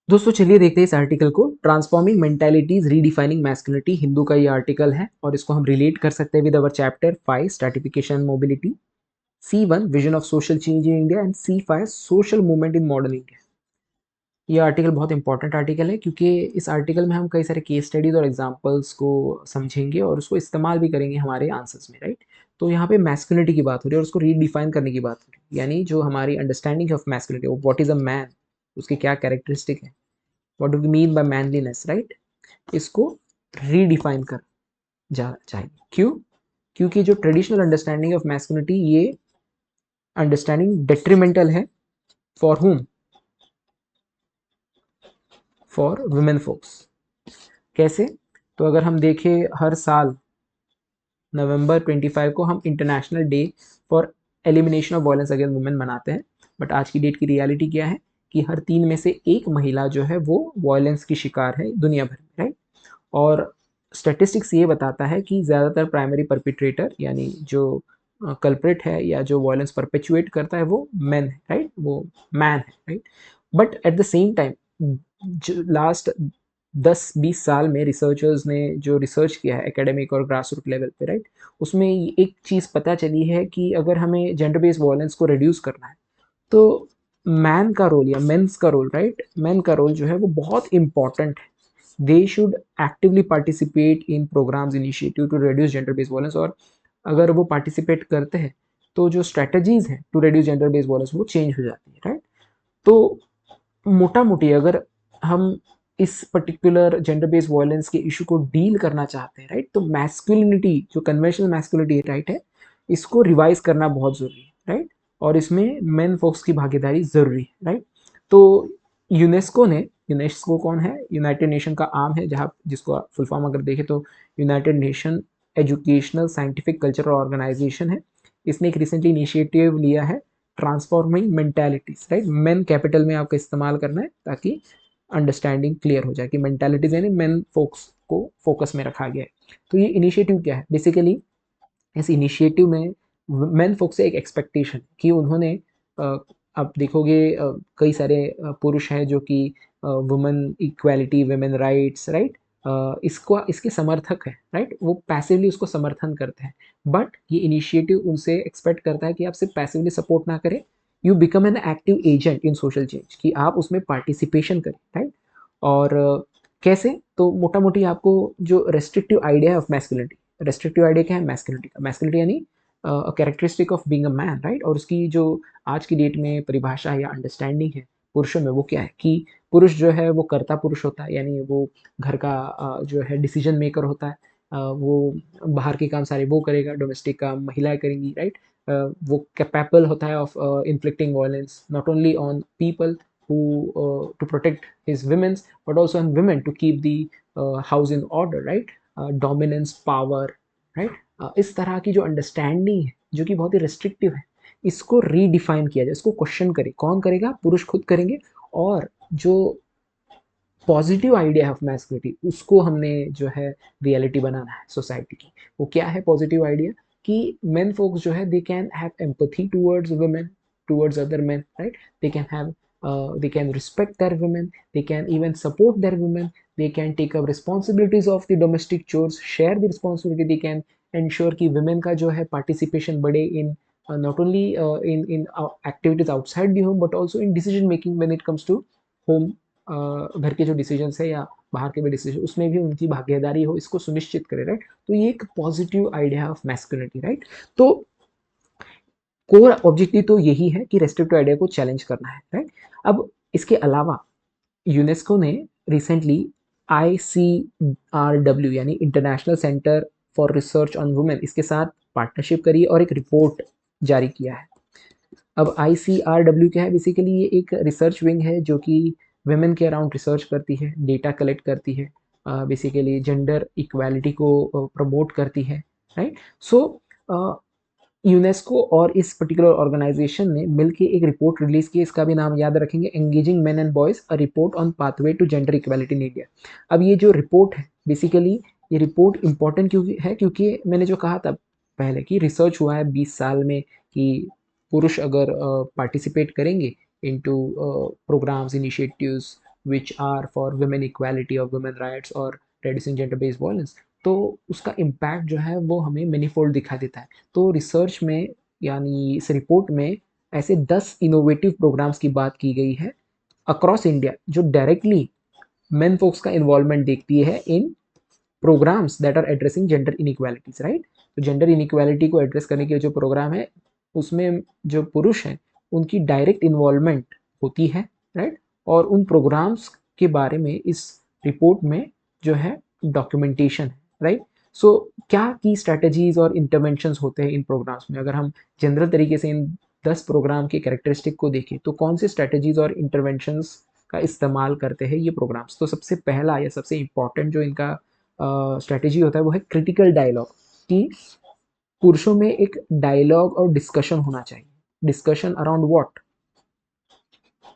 दोस्तों चलिए देखते हैं इस आर्टिकल को। Transforming mentalities redefining masculinity, Hindu का ये आर्टिकल है और इसको हम रिलेट कर सकते हैं with our chapter 5 stratification mobility, C1 vision of social change in India and C5 social movement in modern India. ये आर्टिकल बहुत इंपॉर्टेंट आर्टिकल है क्योंकि इस आर्टिकल में हम कई सारे केस स्टडीज और एग्जांपल्स को समझेंगे और उसको इस्तेमाल भी करेंगे हमारे आंसर्स में, राइट। तो यहाँ पे मैस्कुलिनिटी की बात हो रही है और उसको रीडिफाइन करने की बात हो रही है, यानी जो हमारी understanding of masculinity, what is a man, उसके क्या कैरेक्टरिस्टिक है, what do we mean by manliness, right. इसको रीडिफाइन कर जा चाहिए। क्यों? क्योंकि जो ट्रेडिशनल अंडरस्टैंडिंग ऑफ मैस्कुलिनिटी, ये अंडरस्टैंडिंग डेट्रीमेंटल है for whom, for women folks. कैसे? तो अगर हम देखें, हर साल नवंबर 25 को हम international day for elimination of violence against women मनाते हैं। बट आज की डेट की रियलिटी क्या है कि हर 3 में से एक महिला जो है वो वायलेंस की शिकार है दुनिया भर में, राइट। और स्टैटिस्टिक्स ये बताता है कि ज़्यादातर प्राइमरी परपिट्रेटर, यानी जो कल्प्रिट है या जो वायलेंस परपेचुएट करता है, वो मैन है, राइट, वो मैन है, right. But at the same time last 10-20 साल में रिसर्चर्स ने जो रिसर्च किया है एकेडमिक और ग्रास रूट लेवल पे, राइट, उसमें एक चीज़ पता चली है कि अगर हमें जेंडर बेस्ड वायलेंस को रिड्यूस करना है तो मैन का रोल या मेंस का रोल, राइट, मैन का रोल जो है वो बहुत इंपॉर्टेंट है। They should actively participate in programmes initiative to reduce gender based violence. और अगर वो पार्टिसिपेट करते हैं तो जो स्ट्रेटजीज हैं to reduce gender based violence वो चेंज हो जाती है, राइट। तो मोटा मोटी अगर हम इस पर्टिकुलर जेंडर बेस्ड वायलेंस के इशू को डील करना चाहते हैं, राइट, तो मैस्कुलिनिटी, जो कन्वेंशनल मैस्कुलिनिटी, राइट है, इसको रिवाइज करना बहुत जरूरी है, राइट। और इसमें मेन फोक्स की भागीदारी जरूरी है, राइट। तो यूनेस्को ने, यूनेस्को कौन है? यूनाइटेड नेशन का आर्म है, जहाँ जिसको फुल फॉर्म अगर देखें तो united nation educational scientific cultural organisation है। इसने एक रिसेंटली इनिशिएटिव लिया है, transforming mentalities, right. Main capital में आपको इस्तेमाल करना है ताकि अंडरस्टैंडिंग क्लियर हो जाए कि मेंटालिटीज यानी मेन फोक्स को फोकस में रखा गया है। तो ये इनिशिएटिव क्या है? बेसिकली इस इनिशिएटिव में मेन फोक्स से एक एक्सपेक्टेशन कि उन्होंने आप देखोगे कई सारे पुरुष हैं जो कि women equality, women rights, right, इसको इसके समर्थक है, राइट, वो पैसिवली उसको समर्थन करते हैं। बट ये इनिशिएटिव उनसे एक्सपेक्ट करता है कि आप सिर्फ पैसिवली सपोर्ट ना करें, you become an active agent in social change, कि आप उसमें पार्टिसिपेशन करें, राइट। और कैसे? तो मोटा मोटी आपको जो रेस्ट्रिक्टिव आइडिया है ऑफ मैस्कुलिनिटी, रेस्ट्रिक्टिव आइडिया क्या है मैस्कुलिनिटी का? मैस्कुलिनिटी यानी characteristic of being a man, right. और उसकी जो आज की डेट में परिभाषा या अंडरस्टैंडिंग है पुरुषों में, वो क्या है कि पुरुष जो है वो कर्ता पुरुष होता है, यानी वो घर का जो है डिसीजन मेकर होता है। वो बाहर के काम सारे वो करेगा, डोमेस्टिक काम महिलाएं करेंगी, राइट। वो कैपेबल होता है of inflicting violence not only on people who to protect his women's but also on women to keep the house in order, right. Dominance, power, right. इस तरह की जो अंडरस्टैंडिंग है जो कि बहुत ही रिस्ट्रिक्टिव है, इसको रीडिफाइन किया जाए, इसको क्वेश्चन करे। कौन करेगा? पुरुष खुद करेंगे। और जो पॉजिटिव आइडिया ऑफ मैस्कुलिनिटी, उसको हमने जो है रियलिटी बनाना है सोसाइटी की। वो क्या है पॉजिटिव आइडिया? कि मेन फोक्स जो है they can have empathy towards women, towards other main, right. They can have they can respect their women, they can even support their women, they can take up responsibilities of the domestic chores, share the responsibility, they can ensure कि women का जो है participation बढ़े in not only in activities outside the home but also in decision making when it comes to home, घर के जो decision है या बाहर के भी डिसीजन, उसमें भी उनकी भागीदारी हो, इसको सुनिश्चित करे, राइट। तो ये एक positive idea of masculinity, right. तो कोर ऑब्जेक्टिव तो यही है कि रेस्ट्रिक्टिव आइडिया को चैलेंज करना है, राइट। अब इसके अलावा यूनेस्को ने रिसेंटली ICRW यानी international centre for research on women, इसके साथ पार्टनरशिप करी और एक रिपोर्ट जारी किया है। अब ICRW क्या है? बेसिकली ये एक रिसर्च विंग है जो कि वुमेन के अराउंड रिसर्च करती है, डेटा कलेक्ट करती है, बेसिकली जेंडर इक्वालिटी को प्रमोट करती है, राइट। सो यूनेस्को और इस पर्टिकुलर ऑर्गेनाइजेशन ने मिलकर एक रिपोर्ट रिलीज की, इसका भी नाम याद रखेंगे, engaging men and boys, a report on pathway to gender equality in India. अब ये जो रिपोर्ट है, बेसिकली ये रिपोर्ट इंपॉर्टेंट क्यों है? क्योंकि मैंने जो कहा था पहले कि रिसर्च हुआ है 20 साल में कि पुरुष अगर पार्टिसिपेट करेंगे into programmes, initiatives, which are for women equality और वुमेन राइट्स और रेड्यूसिंग जेंडर बेस्ड वायलेंस, तो उसका इम्पैक्ट जो है वो हमें मैनीफोल्ड दिखा देता है। तो रिसर्च में यानी इस रिपोर्ट में ऐसे 10 इनोवेटिव प्रोग्राम्स की बात की गई है अक्रॉस इंडिया जो डायरेक्टली मेन फोक्स का इन्वॉल्वमेंट देखती है इन programs that are addressing gender inequalities, right. तो जेंडर इनइक्वालिटी को एड्रेस करने के जो प्रोग्राम है उसमें जो पुरुष हैं उनकी डायरेक्ट इन्वॉल्वमेंट होती है, राइट। और उन प्रोग्राम्स के बारे में इस रिपोर्ट में जो है डॉक्यूमेंटेशन है, राइट। सो क्या की स्ट्रैटेजीज और इंटरवेंशंस होते हैं इन प्रोग्राम्स में? अगर हम जनरल तरीके से इन 10 प्रोग्राम के कैरेक्टरिस्टिक को देखें तो कौन से स्ट्रैटेजीज और इंटरवेंशंस का इस्तेमाल करते हैं ये प्रोग्राम्स? तो सबसे पहला या सबसे इम्पॉर्टेंट जो इनका स्ट्रैटेजी होता है वो है क्रिटिकल डायलॉग, कि पुरुषों में एक डायलॉग और डिस्कशन होना चाहिए। Discussion around what?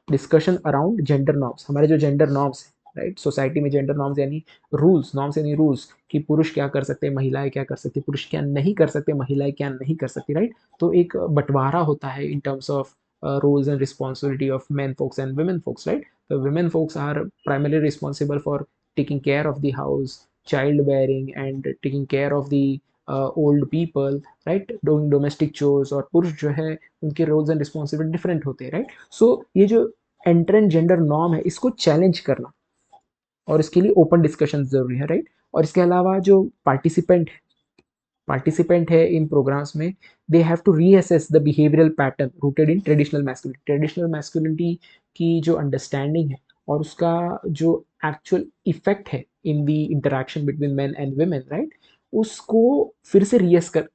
Discussion around gender norms, हमारे जो जेंडर नॉर्म्स हैं, राइट। सोसाइटी में जेंडर नॉर्म्स यानी रूल्स, नॉर्म्स यानी रूल्स, कि पुरुष क्या कर सकते हैं, महिलाएं क्या कर सकती, पुरुष क्या नहीं कर सकते, महिलाएं क्या नहीं कर सकती, राइट। तो एक बंटवारा होता है in terms of roles and responsibility of men folks and women folks, right? The women folks are primarily responsible for taking care of the house, childbearing, and taking care of the old people, right? Doing domestic chores. और पुरुष जो है उनके roles and responsibility different होते हैं, right? So ये जो entrance gender norm है इसको चैलेंज करना और इसके लिए ओपन डिस्कशन जरूरी है, राइट। और इसके अलावा जो पार्टिसिपेंट है इन प्रोग्राम्स में, they have to reassess the behavioural pattern rooted in traditional masculinity. Traditional masculinity की जो अंडरस्टैंडिंग है और उसका जो एक्चुअल इफेक्ट है in the interaction between men and women, right, उसको फिर से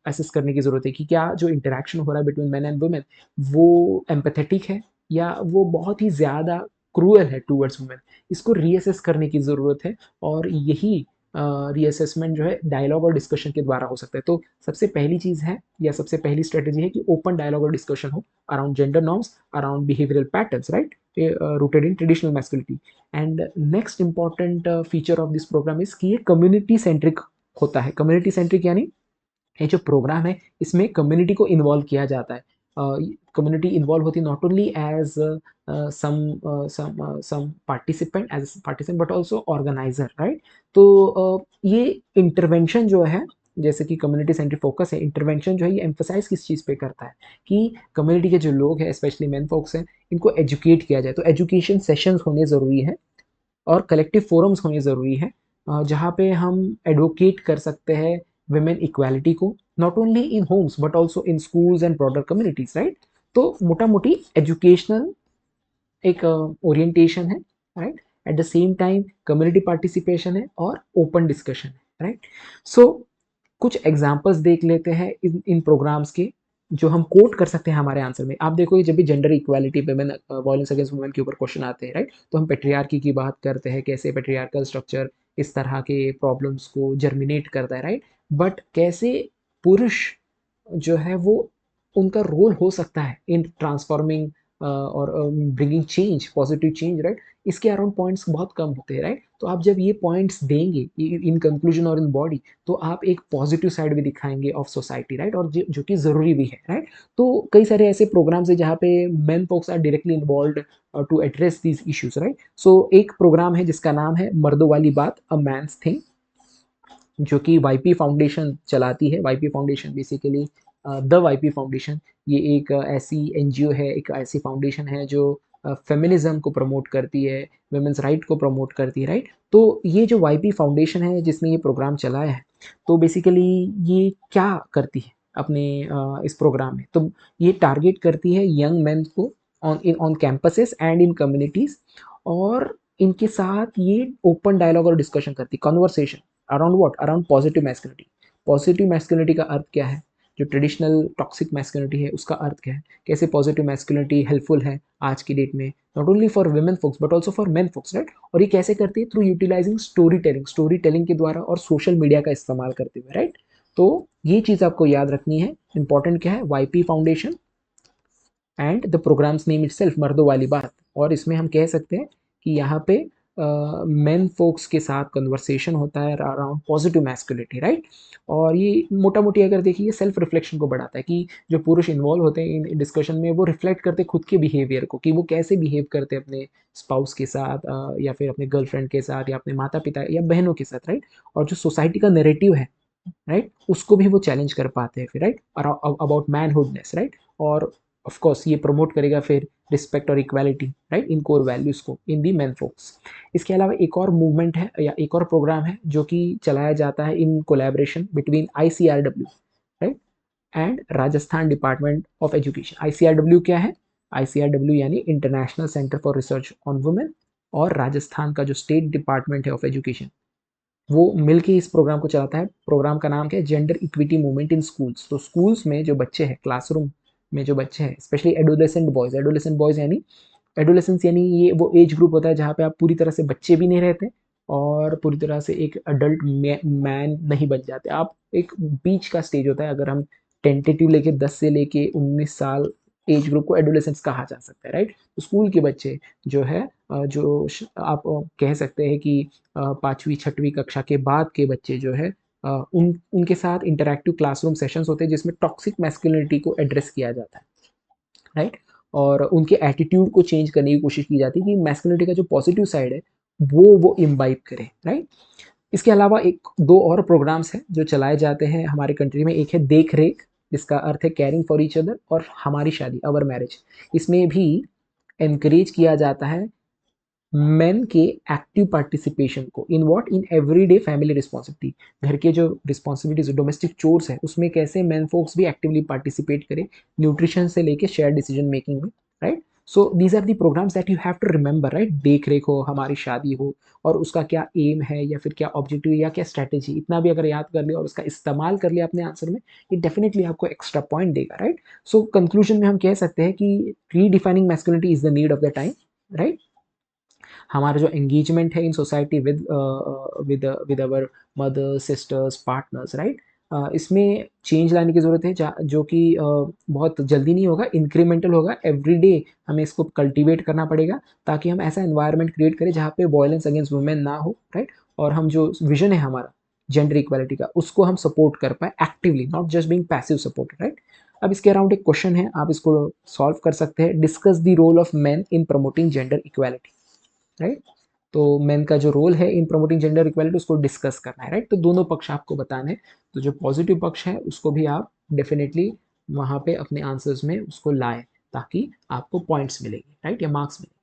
असेस करने की जरूरत है कि क्या जो इंटरेक्शन हो रहा है बिटवीन मेन एंड वुमेन वो एम्पैथेटिक है या वो बहुत ही ज़्यादा क्रूअल है टूवर्ड्स वुमेन। इसको रीअसेस करने की ज़रूरत है और यही रीअसेसमेंट जो है डायलॉग और डिस्कशन के द्वारा हो सकता है। तो सबसे पहली चीज़ है या सबसे पहली स्ट्रेटेजी है कि ओपन डायलॉग और डिस्कशन हो around gender norms, around behavioural patterns, right, rooted in traditional masculinity. And next important feature of this programme is कि ये कम्युनिटी सेंट्रिक होता है। कम्युनिटी सेंट्रिक यानी ये जो प्रोग्राम है इसमें कम्युनिटी को इन्वॉल्व किया जाता है। कम्युनिटी इन्वॉल्व होती not only as some participant as a participant but also organizer, right? तो ये इंटरवेंशन जो है, जैसे कि कम्युनिटी सेंट्रिक फोकस है, इंटरवेंशन जो है ये एम्फसाइज किस चीज़ पे करता है कि कम्युनिटी के जो लोग हैं स्पेशली मेन फोक्स हैं इनको एजुकेट किया जाए। तो एजुकेशन सेशंस होने ज़रूरी है और कलेक्टिव फोरम्स होने ज़रूरी है जहाँ पे हम एडवोकेट कर सकते हैं वुमेन इक्वालिटी को, not only in Holmes but also in schools and broader communities, right. तो मोटा मोटी एजुकेशनल एक ओरिएंटेशन है, right. At the same time community participation है और ओपन डिस्कशन है, राइट। सो कुछ एग्जाम्पल्स देख लेते हैं इन प्रोग्राम्स के जो हम कोट कर सकते हैं हमारे आंसर में। आप देखो जब भी gender equality women violence against women के ऊपर क्वेश्चन आते हैं, राइट, तो हम पेट्रियार्की की बात करते हैं, कैसे पेट्रियार्कल स्ट्रक्चर इस तरह के प्रॉब्लम्स को जर्मिनेट करता है, राइट। बट कैसे पुरुष जो है वो उनका रोल हो सकता है इन ट्रांसफॉर्मिंग और bringing change, positive change, right, इसके अराउंड पॉइंट्स बहुत कम होते हैं, राइट। तो आप जब ये पॉइंट्स देंगे इन कंक्लूजन और इन बॉडी तो आप एक पॉजिटिव साइड भी दिखाएंगे ऑफ सोसाइटी, राइट, और जो कि ज़रूरी भी है, राइट। तो कई सारे ऐसे प्रोग्राम्स है जहाँ पे men folks are directly involve to address these issues, right. So एक प्रोग्राम है जिसका नाम है मर्दों वाली बात, अ मैन्स थिंग, जो कि वाईपी फाउंडेशन चलाती है। YP foundation basically the YP foundation ये एक ऐसी एनजीओ है, एक ऐसी फाउंडेशन है जो फेमिनिज्म को प्रमोट करती है, वुमेन्स राइट को प्रमोट करती है, राइट। तो ये जो वाईपी फाउंडेशन है जिसने ये प्रोग्राम चलाया है, तो बेसिकली ये क्या करती है अपने इस प्रोग्राम में? तो ये टारगेट करती है यंग मैन को on campuses and in communities, और इनके साथ ये ओपन डायलॉग और डिस्कशन करती है, conversation around what, around positive masculinity. Positive masculinity का अर्थ क्या है, जो ट्रेडिशनल टॉक्सिक मैस्कुलिनिटी है उसका अर्थ क्या है, कैसे पॉजिटिव मैस्कुलिनिटी हेल्पफुल है आज की डेट में, not only for women folks but also for men folks, right. और ये कैसे करती है? थ्रू यूटिलाइजिंग स्टोरी टेलिंग के द्वारा और सोशल मीडिया का इस्तेमाल करते हुए, राइट। तो ये चीज़ आपको याद रखनी है। इंपॉर्टेंट क्या है? YP foundation and the programmes name itself, मर्दों वाली बात। और इसमें हम कह सकते हैं कि यहाँ पे मेन फोक्स के साथ कन्वर्सेशन होता है अराउंड पॉजिटिव मैस्कुलिनिटी, राइट। और ये मोटा मोटी अगर देखिए सेल्फ रिफ्लेक्शन को बढ़ाता है कि जो पुरुष इन्वॉल्व होते हैं इन डिस्कशन में वो रिफ्लेक्ट करते हैं खुद के बिहेवियर को, कि वो कैसे बिहेव करते हैं अपने स्पाउस के साथ, या फिर अपने गर्लफ्रेंड के साथ, या अपने माता पिता या बहनों के साथ, राइट। और जो सोसाइटी का नैरेटिव है, राइट, उसको भी वो चैलेंज कर पाते हैं फिर, राइट, अबाउट मैनहुडनेस, राइट। और ऑफ कोर्स ये प्रमोट करेगा फिर रिस्पेक्ट और इक्वालिटी, राइट, इन कोर वैल्यूज को इन दी मैन फोक्स। इसके अलावा एक और मूवमेंट है या एक और प्रोग्राम है जो कि चलाया जाता है in collaboration between ICRW, right, and Rajasthan department of education. ICRW क्या है? ICRW यानी international centre for research on women, और राजस्थान का जो स्टेट डिपार्टमेंट है ऑफ एजुकेशन, वो मिलके इस प्रोग्राम को चलाता है। प्रोग्राम का नाम क्या है? Gender equity movement in schools. तो स्कूल्स में जो बच्चे हैं, क्लासरूम में जो बच्चे हैं, स्पेशली एडोलेसेंट बॉयज यानी एडोलेसेंस यानी ये वो एज ग्रुप होता है जहाँ पे आप पूरी तरह से बच्चे भी नहीं रहते और पूरी तरह से एक अडल्ट मैन नहीं बन जाते आप। एक बीच का स्टेज होता है। अगर हम टेंटेटिव लेके 10 से लेके 19 साल एज ग्रुप को एडोलेसेंस कहा जा सकता है, राइट। तो स्कूल के बच्चे जो है, आप कह सकते हैं कि 5वीं 6वीं कक्षा के बाद के बच्चे जो है, उनके साथ इंटरैक्टिव क्लासरूम सेशंस होते हैं जिसमें टॉक्सिक मैस्कुलिनिटी को एड्रेस किया जाता है, राइट। और उनके एटीट्यूड को चेंज करने की कोशिश की जाती है कि मैस्कुलिनिटी का जो पॉजिटिव साइड है वो इम्बाइब करे, राइट। इसके अलावा एक दो और प्रोग्राम्स हैं जो चलाए जाते हैं हमारे कंट्री में। एक है देख रेख, जिसका अर्थ है केयरिंग फॉर ईच अदर, और हमारी शादी, अवर मैरिज। इसमें भी एनकरेज किया जाता है मेन के एक्टिव पार्टिसिपेशन को in what, in everyday family responsibility. घर के जो रिस्पॉन्सिबिलिटीज डोमेस्टिक चोर्स है उसमें कैसे मेन फोक्स भी एक्टिवली पार्टिसिपेट करें, न्यूट्रिशन से लेके शेयर डिसीजन मेकिंग में, right. So these are the programmes that you have to remember, right. देख रेख हो, हमारी शादी हो, और उसका क्या एम है या फिर क्या ऑब्जेक्टिव या क्या स्ट्रैटेजी, इतना भी अगर याद कर लिया और उसका इस्तेमाल कर लिया अपने आंसर में, ये डेफिनेटली आपको एक्स्ट्रा पॉइंट देगा, राइट। सो कंक्लूजन में हम कह सकते हैं कि redefining masculinity is the need of the time, right. हमारा जो एंगेजमेंट है in society with our mother, sisters, partners, right, इसमें चेंज लाने की ज़रूरत है, जो कि बहुत जल्दी नहीं होगा, इंक्रीमेंटल होगा। एवरीडे हमें इसको कल्टीवेट करना पड़ेगा ताकि हम ऐसा एनवायरनमेंट क्रिएट करें जहाँ पे वायलेंस अगेंस्ट वुमेन ना हो, राइट। और हम जो विजन है हमारा जेंडर इक्वालिटी का, उसको हम सपोर्ट कर पाए actively, not just being passive support, right. अब इसके अराउंड एक क्वेश्चन है, आप इसको सॉल्व कर सकते हैं। Discuss the role of man in promoting gender equality, right. तो मेन का जो रोल है इन प्रमोटिंग जेंडर इक्वालिटी, उसको डिस्कस करना है, राइट। तो दोनों पक्ष आपको बताने हैं। तो जो पॉजिटिव पक्ष है उसको भी आप डेफिनेटली वहाँ पे अपने आंसर्स में उसको लाए ताकि आपको पॉइंट्स मिलेंगे, राइट, या मार्क्स मिलेंगे।